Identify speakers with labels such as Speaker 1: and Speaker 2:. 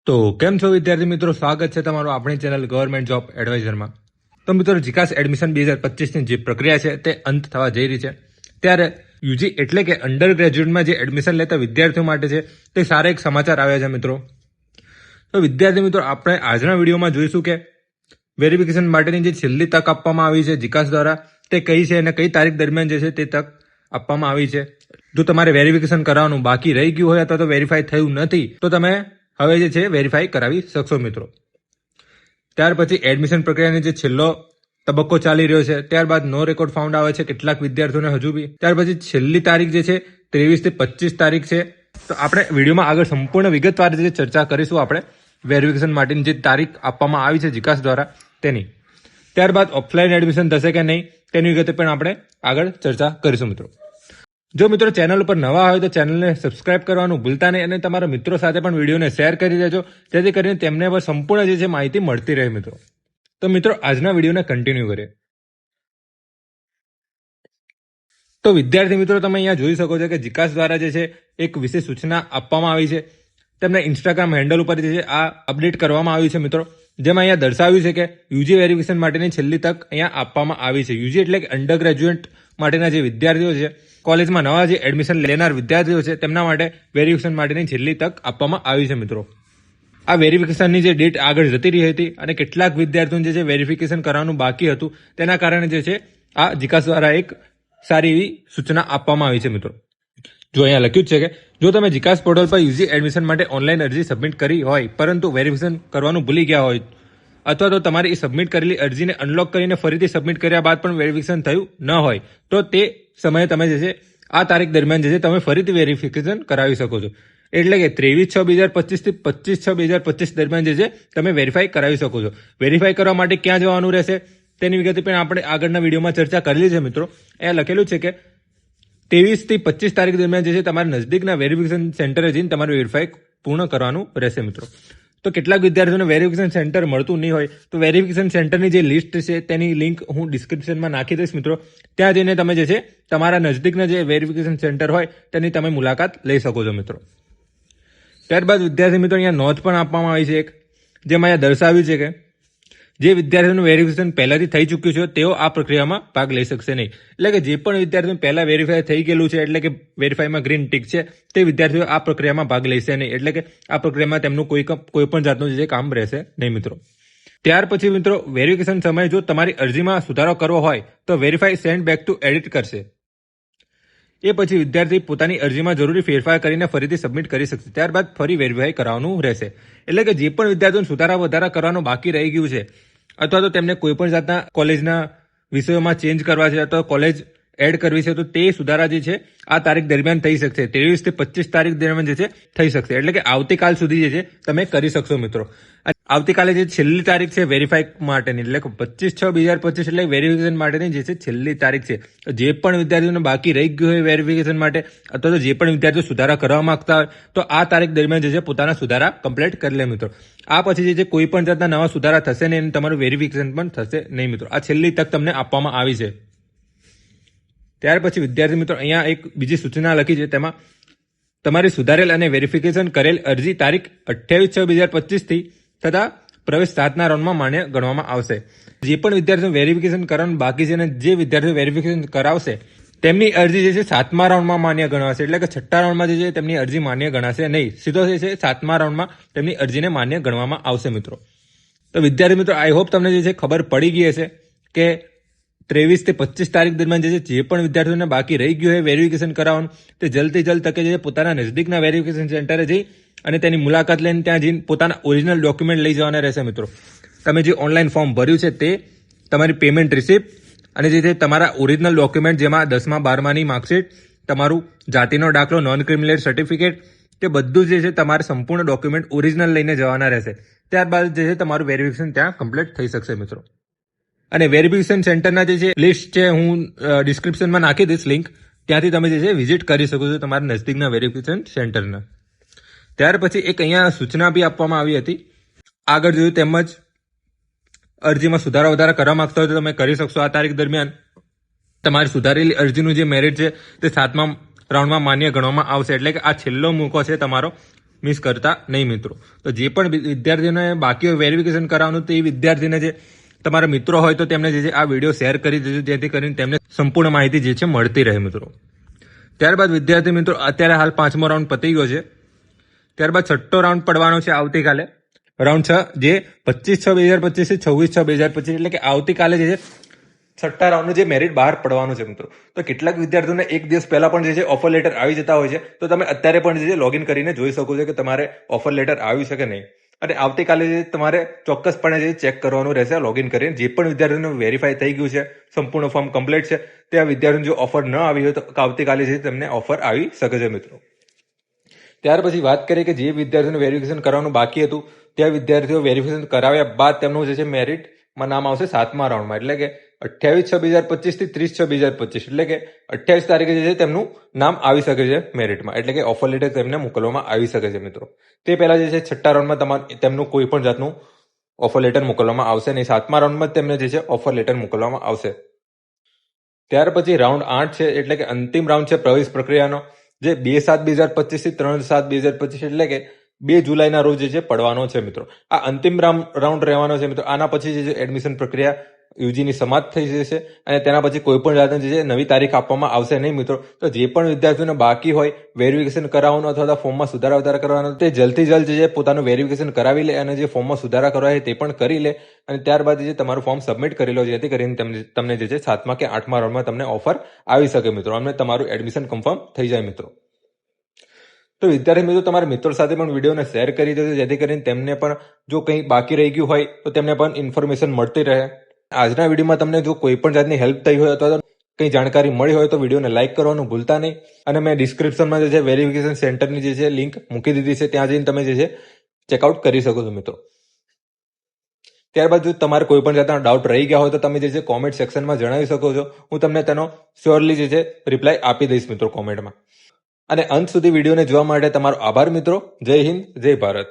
Speaker 1: તો કેમ છો વિદ્યાર્થી મિત્રો, સ્વાગત છે તમારું આપણી ચેનલ ગવર્મેન્ટ જોબ એડવાઇઝરમાં। તો મિત્રો, જીકાસ એડમિશન 2025ની જે પ્રક્રિયા છે તે અંત થવા જઈ રહી છે, ત્યારે યુજી એટલે કે અંડર ગ્રેજ્યુએટમાં જે એડમિશન લેતા વિદ્યાર્થીઓ માટે છે તે સારા એક સમાચાર આવ્યા છે મિત્રો। તો વિદ્યાર્થી મિત્રો, આપણે આજના વિડીયોમાં જોઈશું કે વેરિફિકેશન માટેની જે છેલ્લી તક આપવામાં આવી છે જીકાસ દ્વારા તે કઈ છે અને કઈ તારીખ દરમિયાન જે છે તે તક આપવામાં આવી છે। જો તમારે વેરિફિકેશન કરાવવાનું બાકી રહી ગયું હોય અથવા તો વેરીફાઈ થયું નથી તો તમે હવે જે છે વેરીફાઈ કરાવી શકશો મિત્રો। ત્યાર પછી એડમિશન પ્રક્રિયાની જે છેલ્લો તબક્કો ચાલી રહ્યો છે, ત્યારબાદ નો રેકોર્ડ ફાઉન્ડ આવે છે કેટલાક વિદ્યાર્થીઓને હજુ બી। ત્યાર પછી છેલ્લી તારીખ જે છે 23 થી 25 તારીખ છે। તો આપણે વિડીયોમાં આગળ સંપૂર્ણ વિગતવાર જે ચર્ચા કરીશું આપણે વેરિફિકેશન માટેની જે તારીખ આપવામાં આવી છે જીકાસ દ્વારા તેની। ત્યારબાદ ઓફલાઈન એડમિશન થશે કે નહીં તેની વિગતે પણ આપણે આગળ ચર્ચા કરીશું મિત્રો। જો મિત્રો ચેનલ ઉપર નવા હોય તો ચેનલને સબસ્ક્રાઇબ કરવાનું ભૂલતા નહીં અને તમારા મિત્રો સાથે પણ વિડીયોને શેર કરી દેજો, જેથી કરીને તેમને પણ સંપૂર્ણ જે છે માહિતી મળતી રહે મિત્રો। તો મિત્રો, આજના વિડીયોને કન્ટિન્યુ કરીએ। તો વિદ્યાર્થી મિત્રો, તમે અહીંયા જોઈ શકો છો કે જીકાસ દ્વારા જે છે એક વિશેષ સૂચના આપવામાં આવી છે। તેમના ઇન્સ્ટાગ્રામ હેન્ડલ ઉપર જે છે આ અપડેટ કરવામાં આવ્યું છે મિત્રો, જેમાં અહીંયા દર્શાવ્યું છે કે યુજી વેરિફિકેશન માટેની છેલ્લી તક અહીંયા આપવામાં આવી છે। યુજી એટલે કે અંડર ગ્રેજ્યુએટ માટેના જે વિદ્યાર્થીઓ છે, કોલેજમાં નવા જે એડમિશન લેનાર વિદ્યાર્થીઓ છે તેમના માટે વેરિફિકેશન માટેની છેલ્લી તક આપવામાં આવી છે મિત્રો। આ વેરિફિકેશનની જે ડેટ આગળ જતી રહી હતી અને કેટલાક વિદ્યાર્થીઓને જે છે વેરિફિકેશન કરવાનું બાકી હતું, તેના કારણે જે છે આ જીકાસ દ્વારા એક સારી એવી સૂચના આપવામાં આવી છે મિત્રો। જો અહીંયા લખ્યું છે કે જો તમે જીકાસ પોર્ટલ પર યુજી એડમિશન માટે ઓનલાઈન અરજી સબમિટ કરી હોય પરંતુ વેરિફિકેશન કરવાનું ભૂલી ગયા હોય, અથવા તો તમારી એ સબમિટ કરેલી અરજીને અનલોક કરીને ફરીથી સબમિટ કર્યા બાદ પણ વેરિફિકેશન થયું ન હોય તો તે સમયે તમે જે છે આ તારીખ દરમિયાન જે છે તમે ફરીથી વેરિફિકેશન કરાવી શકો છો। એટલે કે 23/6/2025 થી 25/6/2025 દરમિયાન જે છે તમે વેરીફાઈ કરાવી શકો છો। વેરીફાઈ કરવા માટે ક્યાં જવાનું રહેશે તેની વિગતે પણ આપણે આગળના વિડીયોમાં ચર્ચા કરેલી છે મિત્રો। અહીંયા લખેલું છે કે 23 થી 25 તારીખ દરમિયાન જે છે તમારે નજદીકના વેરિફિકેશન સેન્ટરે જઈને તમારું વેરીફાઈ પૂર્ણ કરવાનું રહેશે મિત્રો। તો કેટલાક વિદ્યાર્થીઓને વેરિફિકેશન સેન્ટર મળતું નહીં હોય તો વેરિફિકેશન સેન્ટરની જે લિસ્ટ છે તેની લિંક હું ડિસ્ક્રિપ્શનમાં નાખી દઈશ મિત્રો। ત્યાં જઈને તમે જે છે તમારા નજદીકના જે વેરિફિકેશન સેન્ટર હોય તેની તમે મુલાકાત લઈ શકો છો મિત્રો। ત્યારબાદ વિદ્યાર્થી મિત્રો, અહીંયા નોંધ પણ આપવામાં આવી છે એક, જેમાં અહીંયા દર્શાવ્યું છે કે જે વિદ્યાર્થીઓનું વેરિફિકેશન પહેલાથી થઈ ચૂક્યું છે તેઓ આ પ્રક્રિયામાં ભાગ લઈ શકશે નહીં। એટલે કે જે પણ વિદ્યાર્થીઓ પહેલા વેરીફાઈ થઈ ગયેલું છે, એટલે કે વેરીફાઈમાં ગ્રીન ટિક છે, તે વિદ્યાર્થીઓ આ પ્રક્રિયામાં ભાગ લેશે નહીં। એટલે કે આ પ્રક્રિયામાં તેમનું કોઈ પણ જાતનું જે કામ રહેશે નહીં મિત્રો। ત્યાર પછી મિત્રો, વેરિફિકેશન સમયે જો તમારી અરજીમાં સુધારો કરવો હોય તો verify send back to edit કરશે। એ પછી વિદ્યાર્થી પોતાની અરજીમાં જરૂરી ફેરફાર કરીને ફરીથી સબમિટ કરી શકશે। ત્યારબાદ ફરી વેરીફાઈ કરાવવાનું રહેશે। એટલે કે જે પણ વિદ્યાર્થીઓને સુધારા વધારા કરવાનું બાકી રહી ગયું છે, અથવા તો તેમને કોઈ પણ જાતના કોલેજના વિષયોમાં ચેન્જ કરવા છે અથવા કોલેજ એડ કરવી છે, તો તે સુધારા જે છે આ તારીખ દરમિયાન થઈ શકશે। 23 થી 25 તારીખ દરમિયાન જે છે થઈ શકશે। એટલે કે આવતીકાલ સુધી જે છે તમે કરી શકશો મિત્રો। આવતીકાલે જે છેલ્લી તારીખ છે વેરીફાઈ માટેની, એટલે કે 25/6/2025 એટલે વેરિફિકેશન માટેની જે છે છેલ્લી તારીખ છે। જે પણ વિદ્યાર્થીઓને બાકી રહી ગયું હોય વેરિફિકેશન માટે, અથવા તો જે પણ વિદ્યાર્થીઓ સુધારા કરવા માંગતા હોય તો આ તારીખ દરમિયાન જે છે પોતાના સુધારા કમ્પ્લીટ કરી લે મિત્રો। આ પછી જે છે કોઈ પણ જાતના નવા સુધારા થશે નહીં અને તમારું વેરિફિકેશન પણ થશે નહીં મિત્રો। આ છેલ્લી તક તમને આપવામાં આવી છે। ત્યાર પછી વિદ્યાર્થી મિત્રો, અહીંયા એક બીજી સૂચના લખી છે, તેમાં તમારી સુધારેલ અને વેરિફિકેશન કરેલ અરજી તારીખ 28/6/2025 થી તથા પ્રવેશ 7ના રાઉન્ડમાં માન્ય ગણવામાં આવશે। જે પણ વિદ્યાર્થીઓ વેરિફિકેશન કરવાનું બાકી છે અને જે વિદ્યાર્થીઓ વેરિફિકેશન કરાવશે તેમની અરજી જે છે 7મા રાઉન્ડમાં માન્ય ગણાશે। એટલે કે 6થા રાઉન્ડમાં જે છે તેમની અરજી માન્ય ગણાશે નહીં, સીધો જે છે 7મા રાઉન્ડમાં તેમની અરજીને માન્ય ગણવામાં આવશે મિત્રો। તો વિદ્યાર્થી મિત્રો, આઈ હોપ તમને જે છે ખબર પડી ગઈ હશે કે 23 થી 25 તારીખ દરમિયાન જે પણ વિદ્યાર્થીઓને બાકી રહી ગયું હોય વેરિફિકેશન કરાવવાનું, તે જલ્દથી જલ્દ તકે જે પોતાના નજદીકના વેરિફિકેશન સેન્ટરે જઈ અને તેની મુલાકાત લઈને ત્યાં જઈને પોતાના ઓરિજિનલ ડોક્યુમેન્ટ લઈ જવાના રહેશે મિત્રો। તમે જે ઓનલાઈન ફોર્મ ભર્યું છે તે, તમારી પેમેન્ટ રિસિપ્ટ અને જે છે તમારા ઓરિજિનલ ડોક્યુમેન્ટ, જેમાં 10મા 12માની માર્કશીટ, તમારું જાતિનો દાખલો, નોન ક્રિમિનલ સર્ટિફિકેટ, તે બધું જે છે તમારે સંપૂર્ણ ડોક્યુમેન્ટ ઓરિજિનલ લઈને જવાના રહેશે। ત્યારબાદ જે છે તમારું વેરિફિકેશન ત્યાં કમ્પ્લીટ થઈ શકશે મિત્રો। અને વેરિફિકેશન સેન્ટરના જે છે લિસ્ટ છે હું ડિસ્ક્રિપ્શનમાં નાખી દઈશ લિંક, ત્યાંથી તમે જે છે વિઝિટ કરી શકો છો તમારા નજદીકના વેરિફિકેશન સેન્ટરના। ત્યાર પછી એક અહીંયા સૂચના બી આપવામાં આવી હતી, આગળ જોયું તેમજ અરજીમાં સુધારા વધારા કરવા માંગતા હોય તો તમે કરી શકશો। આ તારીખ દરમિયાન તમારી સુધારેલી અરજીનું જે મેરિટ છે તે 7મા રાઉન્ડમાં માન્ય ગણવામાં આવશે। એટલે કે આ છેલ્લો મોકો છે તમારો મિસ કરતા નહીં મિત્રો. તો જે પણ વિદ્યાર્થીઓને બાકી હોય વેરિફિકેશન કરાવવાનું, તો એ વિદ્યાર્થીને જે તમારા મિત્રો હોય તો તેમને જે આ વિડીયો શેર કરી દેજો, જેથી કરીને તેમને સંપૂર્ણ માહિતી જે છે મળતી રહે મિત્રો. ત્યારબાદ વિદ્યાર્થી મિત્રો અત્યારે હાલ 5મો રાઉન્ડ પતી ગયો છે. ત્યારબાદ 6ઠ્ઠો રાઉન્ડ પડવાનો છે આવતીકાલે, રાઉન્ડ 6, જે 25/6/2025 થી 26/6/2025, એટલે કે આવતીકાલે જે છે 6ઠ્ઠા રાઉન્ડનું જે મેરિટ બહાર પડવાનું છે મિત્રો. તો કેટલાક વિદ્યાર્થીઓને એક દિવસ પહેલા પણ જે છે ઓફર લેટર આવી જતા હોય છે, તો તમે અત્યારે પણ જે છે લોગિન કરીને જોઈ શકો છો કે તમારે ઓફર લેટર આવ્યું છે કે નહીં. અને આવતીકાલે જે તમારે ચોક્કસપણે જે ચેક કરવાનું રહેશે લોગિન કરીને. જે પણ વિદ્યાર્થીઓનું વેરીફાઈ થઈ ગયું છે, સંપૂર્ણ ફોર્મ કમ્પ્લીટ છે, ત્યાં વિદ્યાર્થીઓને જો ઓફર ન આવી હોય તો આવતીકાલે જે તમને ઓફર આવી શકે છે મિત્રો. ત્યાર પછી વાત કરીએ કે જે વિદ્યાર્થીઓને વેરિફિકેશન કરવાનું બાકી હતું, ત્યાં વિદ્યાર્થીઓ વેરિફિકેશન કરાવ્યા બાદ તેમનું જે છે મેરિટમાં નામ આવશે 7મા રાઉન્ડમાં, એટલે કે 28/6/2025 થી 30/6/2025, એટલે કે 28 તારીખે જે છે તેમનું નામ આવી શકે છે મેરિટમાં, એટલે કે ઓફર લેટર તેમને મોકલવામાં આવી શકે છે મિત્રો. તે પહેલા જે છે 6ઠ્ઠા રાઉન્ડમાં તેમનું કોઈ પણ જાતનું ઓફર લેટર મોકલવામાં આવશે નહીં. 7મા રાઉન્ડમાં તેમને જે છે ઓફર લેટર મોકલવામાં આવશે. ત્યાર પછી રાઉન્ડ 8 છે, એટલે કે અંતિમ રાઉન્ડ છે પ્રવેશ પ્રક્રિયાનો, જે 2/7/2025 થી 3/7/2025, એટલે કે 2 જુલાઈના રોજ જે છે પડવાનો છે મિત્રો. આ અંતિમ રાઉન્ડ રહેવાનો છે મિત્રો. આના પછી જે એડમિશન પ્રક્રિયા યુજીની સમાપ્ત થઈ જશે અને તેના પછી કોઈ પણ જાતની જે છે નવી તારીખ આપવામાં આવશે નહીં મિત્રો. તો જે પણ વિદ્યાર્થીઓને બાકી હોય વેરિફિકેશન કરાવવાનું અથવા ફોર્મમાં સુધારા વધારા કરવાનો, તે જલ્દથી જલ્દ જે છે પોતાનું વેરિફિકેશન કરાવી લે અને જે ફોર્મમાં સુધારા કરવા છે તે પણ કરી લે, અને ત્યારબાદ જે તમારું ફોર્મ સબમિટ કરી લો, જેથી કરીને તમને જે છે 7મા કે 8મા રાઉન્ડમાં તમને ઓફર આવી શકે મિત્રો, અને તમારું એડમિશન કન્ફર્મ થઈ જાય મિત્રો. તો વિદ્યાર્થી મિત્રો તમારા મિત્રો સાથે પણ વિડીયોને શેર કરી દેજો, જેથી કરીને તેમને પણ જો કંઈ બાકી રહી ગયું હોય તો તેમને પણ ઇન્ફોર્મેશન મળતી રહે. આજના વિડીયોમાં તમને જો કોઈ પણ જાતની હેલ્પ થઈ હોય અથવા કંઈ જાણકારી મળી હોય તો વિડીયોને લાઇક કરવાનું ભૂલતા નહીં. અને મેં ડિસ્ક્રિપ્શનમાં જે છે વેરિફિકેશન સેન્ટરની જે છે લિંક મૂકી દીધી છે, ત્યાં જઈને તમે જે છે ચેકઆઉટ કરી શકો છો મિત્રો. ત્યારબાદ જો તમારે કોઈ પણ જાતના ડાઉટ રહી ગયા હોય તો તમે જે છે કોમેન્ટ સેક્શનમાં જણાવી શકો છો. હું તમને તેનો શ્યોરલી જે છે રિપ્લાય આપી દઈશ મિત્રો કોમેન્ટમાં. અને અંત સુધી વિડીયોને જોવા માટે તમારો આભાર મિત્રો. જય હિન્દ, જય ભારત.